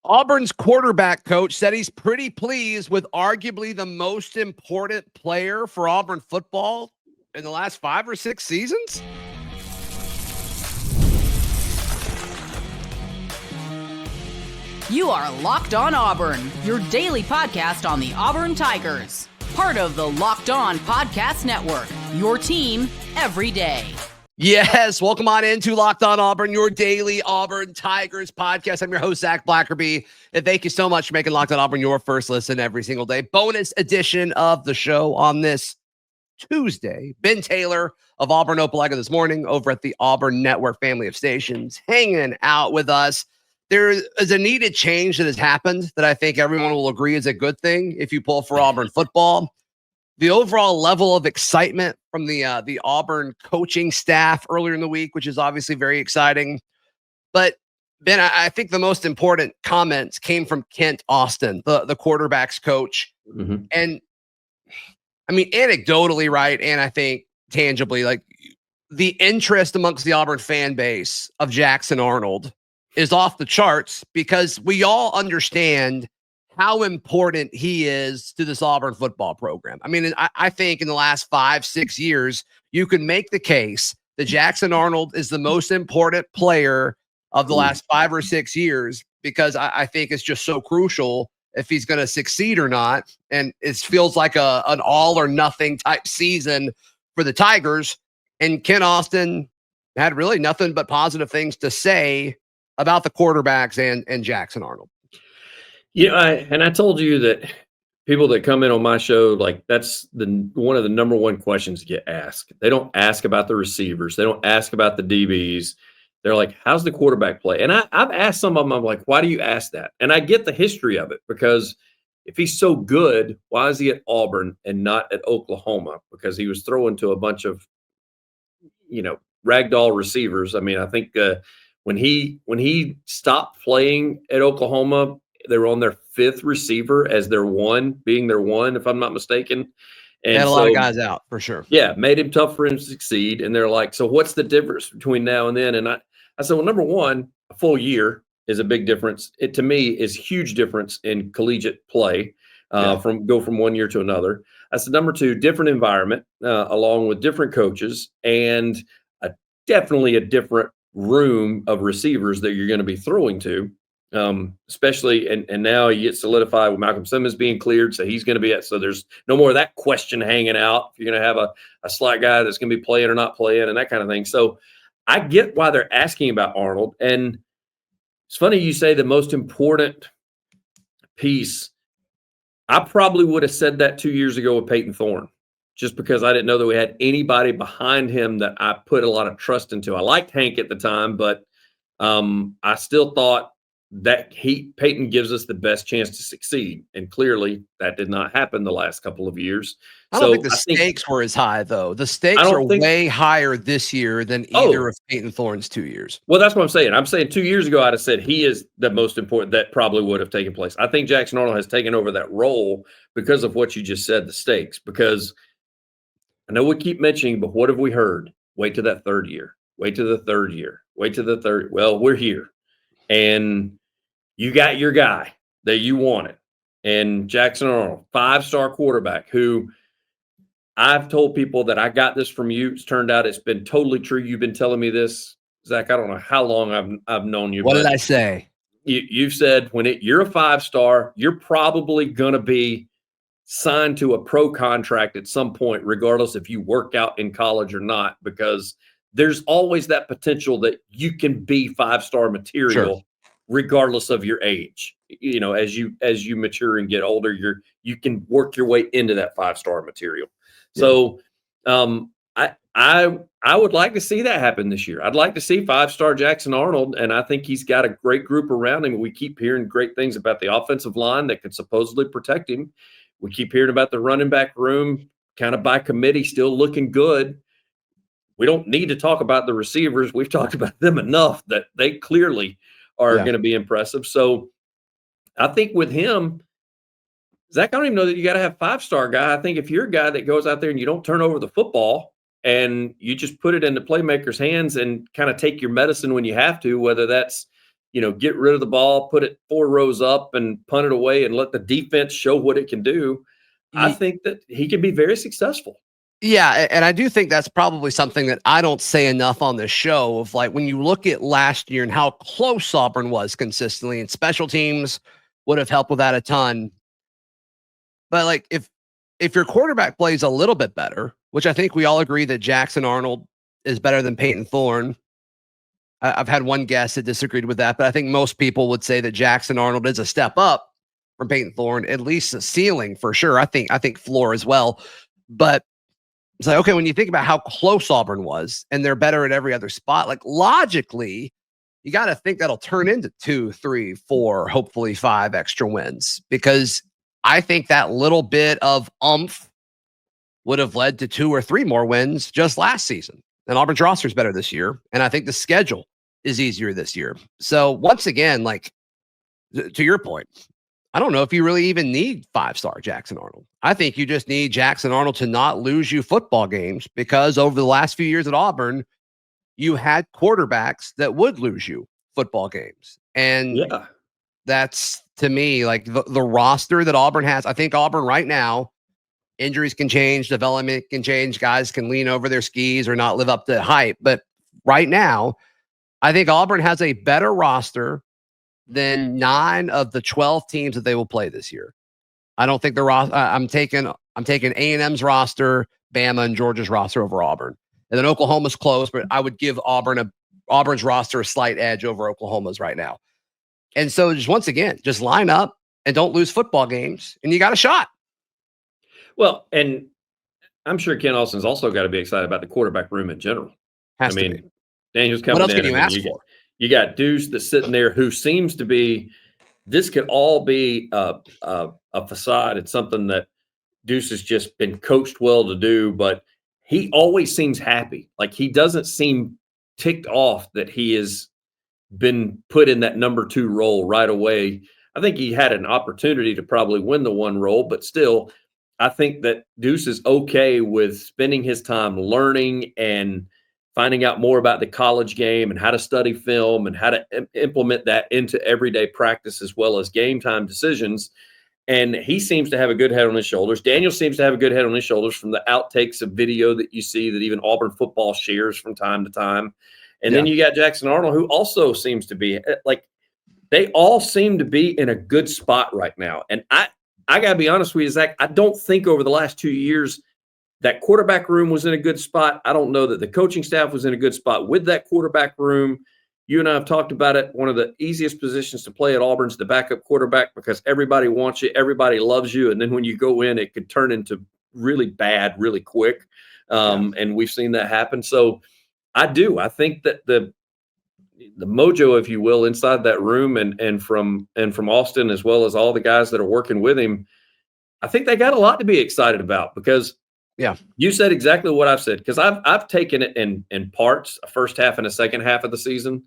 Auburn's quarterback coach said he's pretty pleased with arguably the most important player for Auburn football in the last 5 or 6 seasons. You are Locked On Auburn, your daily podcast on the Auburn Tigers. Part of the Locked On Podcast Network, your team every day. Yes, welcome on into Locked On Auburn, your daily Auburn Tigers podcast. I'm your host, Zac Blackerby, and thank you so much for making Locked On Auburn your first listen every single day. Bonus edition of the show on this Tuesday. Ben Taylor of Auburn Opelika this morning over at the Auburn Network family of stations, hanging out with us. There is a needed change that has happened that I think everyone will agree is a good thing if you pull for Auburn football. The overall level of excitement from the Auburn coaching staff earlier in the week, which is obviously very exciting. But Ben, I think the most important comments came from Kent Austin, the quarterback's coach. Mm-hmm. And I mean, anecdotally, right? And I think tangibly, like the interest amongst the Auburn fan base of Jackson Arnold is off the charts because we all understand how important he is to this Auburn football program. I mean, I think in the last 5-6 years, you can make the case that Jackson Arnold is the most important player of the last 5 or 6 years because I think it's just so crucial if he's going to succeed or not. And it feels like an all or nothing type season for the Tigers. And Ken Austin had really nothing but positive things to say about the quarterbacks and Jackson Arnold. Yeah, I told you that people that come in on my show, like that's one of the number one questions that get asked. They don't ask about the receivers. They don't ask about the DBs. They're like, how's the quarterback play? And I've asked some of them, I'm like, why do you ask that? And I get the history of it because if he's so good, why is he at Auburn and not at Oklahoma? Because he was throwing to a bunch of, ragdoll receivers. I mean, I think when he stopped playing at Oklahoma, they were on their 5th receiver as their one, if I'm not mistaken. And had a lot of guys out for sure. Yeah, made him tough for him to succeed. And they're like, so what's the difference between now and then? And I said, well, number one, a full year is a big difference. It to me is huge difference in collegiate play from 1 year to another. I said, number two, different environment along with different coaches and definitely a different room of receivers that you're going to be throwing to. Especially, and now you get solidified with Malcolm Simmons being cleared, so he's going to be so there's no more of that question hanging out. If you're going to have a slot guy that's going to be playing or not playing and that kind of thing. So I get why they're asking about Arnold. And it's funny you say the most important piece. I probably would have said that 2 years ago with Peyton Thorne, just because I didn't know that we had anybody behind him that I put a lot of trust into. I liked Hank at the time, but I still thought that Peyton gives us the best chance to succeed. And clearly that did not happen the last couple of years. I don't think the stakes were as high, though. The stakes are way higher this year than either of Peyton Thorne's 2 years. Well, that's what I'm saying. I'm saying 2 years ago, I'd have said he is the most important. That probably would have taken place. I think Jackson Arnold has taken over that role because of what you just said, the stakes. Because I know we keep mentioning, but what have we heard? Wait till that 3rd year. Wait till the 3rd year. Wait till the 3rd. Well, we're here. And you got your guy that you wanted. And Jackson Arnold, 5-star quarterback, who I've told people that I got this from you. It's turned out it's been totally true. You've been telling me this, Zach. I don't know how long I've known you. What did I say? You've said you're a 5-star, you're probably going to be signed to a pro contract at some point, regardless if you work out in college or not, because there's always that potential that you can be 5-star material. Sure. Regardless of your age, as you mature and get older, you can work your way into that 5-star material. Yeah. So, I would like to see that happen this year. I'd like to see 5-star Jackson Arnold, and I think he's got a great group around him. We keep hearing great things about the offensive line that could supposedly protect him. We keep hearing about the running back room, kind of by committee, still looking good. We don't need to talk about the receivers. We've talked about them enough that they clearly are going to be impressive. So I think with him, Zach, I don't even know that you got to have 5-star guy. I think if you're a guy that goes out there and you don't turn over the football and you just put it in the playmaker's hands and kind of take your medicine when you have to, whether that's, get rid of the ball, put it 4 rows up and punt it away and let the defense show what it can do, I think that he can be very successful. Yeah, and I do think that's probably something that I don't say enough on this show of like when you look at last year and how close Auburn was consistently, and special teams would have helped with that a ton. But like if your quarterback plays a little bit better, which I think we all agree that Jackson Arnold is better than Peyton Thorne. I've had one guest that disagreed with that, but I think most people would say that Jackson Arnold is a step up from Peyton Thorne, at least a ceiling for sure. I think floor as well. But it's like, okay, when you think about how close Auburn was and they're better at every other spot, like logically, you got to think that'll turn into 2, 3, 4, hopefully 5 extra wins, because I think that little bit of oomph would have led to 2 or 3 more wins just last season. And Auburn's roster is better this year. And I think the schedule is easier this year. So once again, like to your point, I don't know if you really even need 5-star Jackson Arnold. I think you just need Jackson Arnold to not lose you football games, because over the last few years at Auburn, you had quarterbacks that would lose you football games. And that's, to me, like the roster that Auburn has. I think Auburn right now, injuries can change, development can change, guys can lean over their skis or not live up to hype. But right now, I think Auburn has a better roster than 9 of the 12 teams that they will play this year. I don't think the roster. I'm taking A&M's roster, Bama, and Georgia's roster over Auburn, and then Oklahoma's close. But I would give Auburn's roster a slight edge over Oklahoma's right now. And so, just once again, just line up and don't lose football games, and you got a shot. Well, and I'm sure Ken Austin's also got to be excited about the quarterback room in general. Daniel's coming in. What else can you ask for? You got Deuce that's sitting there who seems to be, this could all be a facade. It's something that Deuce has just been coached well to do, but he always seems happy. Like he doesn't seem ticked off that he has been put in that number 2 role right away. I think he had an opportunity to probably win the 1 role, but still, I think that Deuce is okay with spending his time learning and finding out more about the college game and how to study film and how to implement that into everyday practice as well as game time decisions. And he seems to have a good head on his shoulders. Daniel seems to have a good head on his shoulders from the outtakes of video that you see that even Auburn football shares from time to time. And then you got Jackson Arnold, who also seems to be like, they all seem to be in a good spot right now. And I got to be honest with you, Zach, I don't think over the last 2 years that quarterback room was in a good spot. I don't know that the coaching staff was in a good spot with that quarterback room. You and I have talked about it. One of the easiest positions to play at Auburn is the backup quarterback, because everybody wants you, everybody loves you. And then when you go in, it could turn into really bad really quick. And we've seen that happen. So I think that the mojo, if you will, inside that room and from Austin, as well as all the guys that are working with him, I think they got a lot to be excited about, because you said exactly what I've said, because I've taken it in parts, a first half and a second half of the season.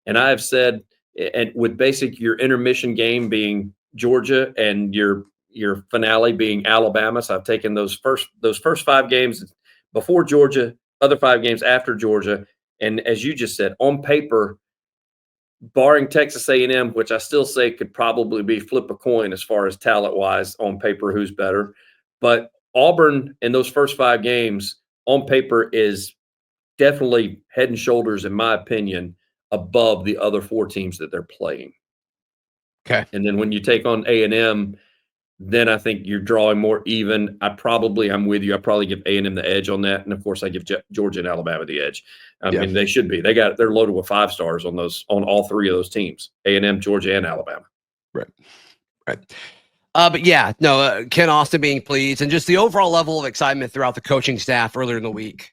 And I've said, and with basic, your intermission game being Georgia and your finale being Alabama. So I've taken those first 5 games before Georgia, other 5 games after Georgia. And as you just said, on paper, barring Texas A&M, which I still say could probably be flip a coin as far as talent-wise on paper, who's better. But Auburn in those first 5 games on paper is definitely head and shoulders, in my opinion, above the other 4 teams that they're playing. Okay. And then when you take on A&M, then I think you're drawing more even. I'm with you. I probably give A&M the edge on that. And of course I give Georgia and Alabama the edge. I mean, they should be. They're loaded with 5-stars on all 3 of those teams, A&M, Georgia, and Alabama. Right. But Ken Austin being pleased, and just the overall level of excitement throughout the coaching staff earlier in the week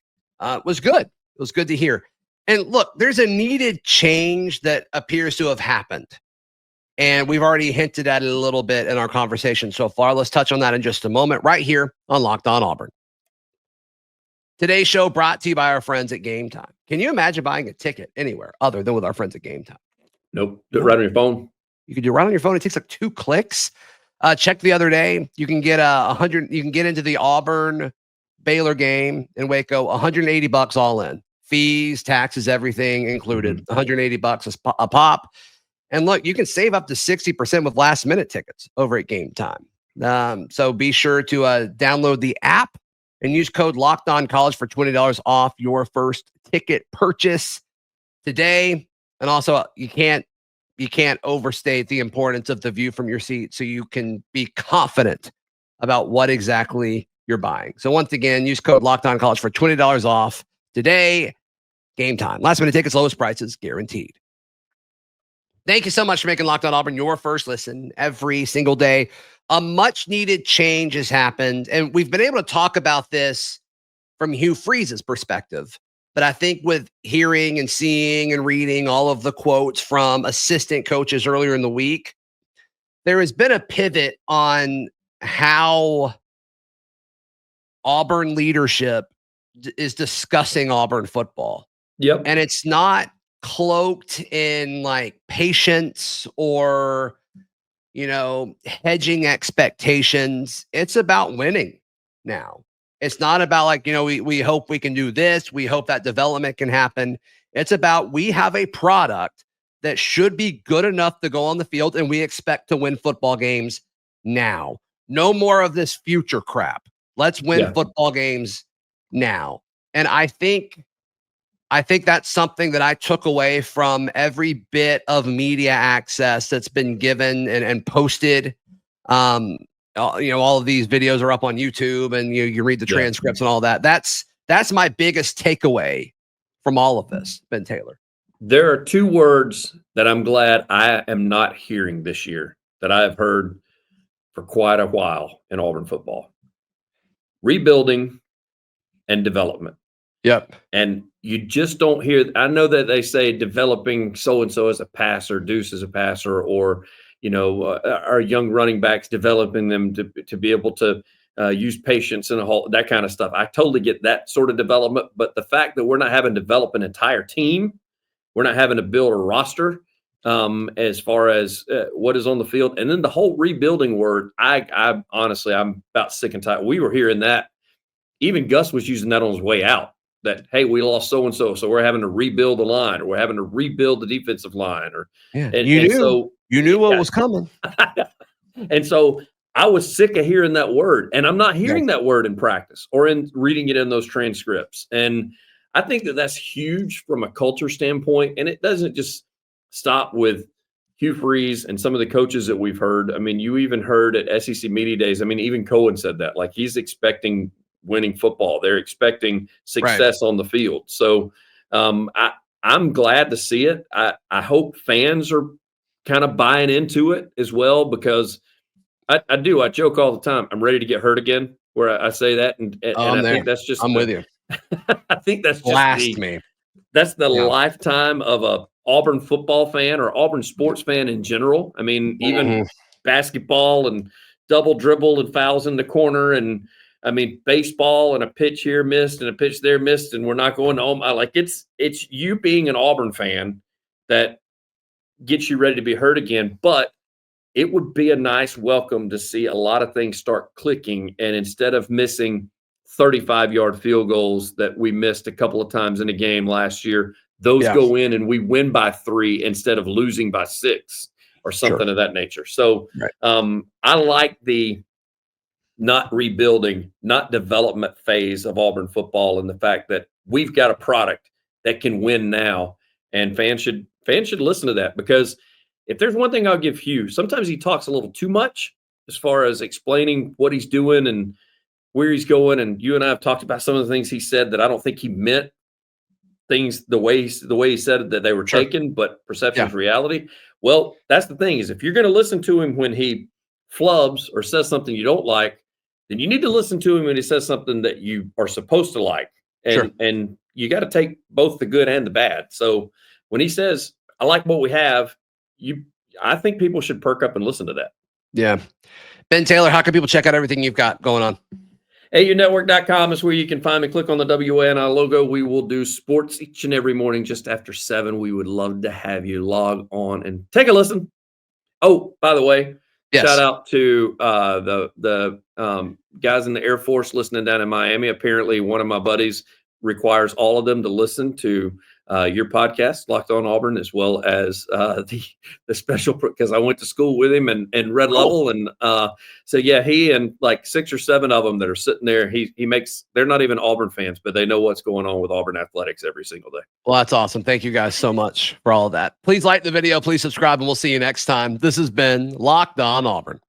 was good. It was good to hear. And look, there's a needed change that appears to have happened. And we've already hinted at it a little bit in our conversation so far. Let's touch on that in just a moment, right here on Locked On Auburn. Today's show brought to you by our friends at Game Time. Can you imagine buying a ticket anywhere other than with our friends at Game Time? Nope. Do it right on your phone. You can do it right on your phone. It takes like 2 clicks. Checked the other day. You can get You can get into the Auburn Baylor game in Waco. $180 all in. Fees, taxes, everything included. $180 a pop. And look, you can save up to 60% with last minute tickets over at Game Time. So be sure to download the app and use code LOCKEDONCollege for $20 off your first ticket purchase today. And also, you can't overstate the importance of the view from your seat, so you can be confident about what exactly you're buying. So once again, use code LOCKEDONCollege for $20 off today. Game Time. Last minute tickets, lowest prices guaranteed. Thank you so much for making Locked On Auburn your first listen every single day. A much needed change has happened, and we've been able to talk about this from Hugh Freeze's perspective. But I think with hearing and seeing and reading all of the quotes from assistant coaches earlier in the week, there has been a pivot on how Auburn leadership is discussing Auburn football. Yep. And it's not cloaked in like patience or, hedging expectations. It's about winning now. It's not about like, we hope we can do this. We hope that development can happen. It's about we have a product that should be good enough to go on the field, and we expect to win football games now. No more of this future crap. Let's win football games now. And I think that's something that I took away from every bit of media access that's been given and posted. All of these videos are up on YouTube, and you read the transcripts and all that. That's my biggest takeaway from all of this, Ben Taylor. There are two words that I'm glad I am not hearing this year that I have heard for quite a while in Auburn football: rebuilding and development. Yep. And you just don't hear. I know that they say developing so-and-so as a passer, Deuce as a passer, or, our young running backs, developing them to be able to use patience and that kind of stuff. I totally get that sort of development. But the fact that we're not having to develop an entire team, we're not having to build a roster as far as what is on the field. And then the whole rebuilding word, I honestly, I'm about sick and tired. We were hearing that. Even Gus was using that on his way out. That, hey, we lost so-and-so, so we're having to rebuild the line, or we're having to rebuild the defensive line. You knew what was coming. And so I was sick of hearing that word, and I'm not hearing that word in practice or in reading it in those transcripts. And I think that that's huge from a culture standpoint, and it doesn't just stop with Hugh Freeze and some of the coaches that we've heard. I mean, you even heard at SEC Media Days, I mean, even Cohen said that, like, he's expecting winning football. They're expecting success on the field. So I'm glad to see it. I hope fans are kind of buying into it as well, because I do. I joke all the time. I'm ready to get hurt again, where I say that. And I think that's just, I'm with you. I think that's just that's the lifetime of a Auburn football fan or Auburn sports fan in general. I mean, even basketball and double dribble and fouls in the corner, and I mean, baseball and a pitch here missed and a pitch there missed, and we're not going home. It's you being an Auburn fan that gets you ready to be hurt again. But it would be a nice welcome to see a lot of things start clicking, and instead of missing 35-yard field goals that we missed a couple of times in a game last year, those go in and we win by 3 instead of losing by 6 or something of that nature. So I like the not rebuilding, not development phase of Auburn football, and the fact that we've got a product that can win now, and fans should listen to that, because if there's one thing I'll give Hugh, sometimes he talks a little too much as far as explaining what he's doing and where he's going. And you and I have talked about some of the things he said that I don't think he meant things the way he said it, that they were taken, but perception is reality. Well, that's the thing, is if you're going to listen to him when he flubs or says something you don't like, then you need to listen to him when he says something that you are supposed to like. And you got to take both the good and the bad. So when he says, I like what we have, I think people should perk up and listen to that. Yeah. Ben Taylor, how can people check out everything you've got going on? AUnetwork.com is where you can find me. Click on the WANI logo. We will do sports each and every morning just after 7. We would love to have you log on and take a listen. Oh, by the way, shout out to the guys in the Air Force listening down in Miami. Apparently, one of my buddies requires all of them to listen to your podcast, Locked On Auburn, as well as the special, because I went to school with him and Red Level. And so, yeah, he and like 6 or 7 of them that are sitting there, he makes, they're not even Auburn fans, but they know what's going on with Auburn athletics every single day. Well, that's awesome. Thank you guys so much for all of that. Please like the video, please subscribe, and we'll see you next time. This has been Locked On Auburn.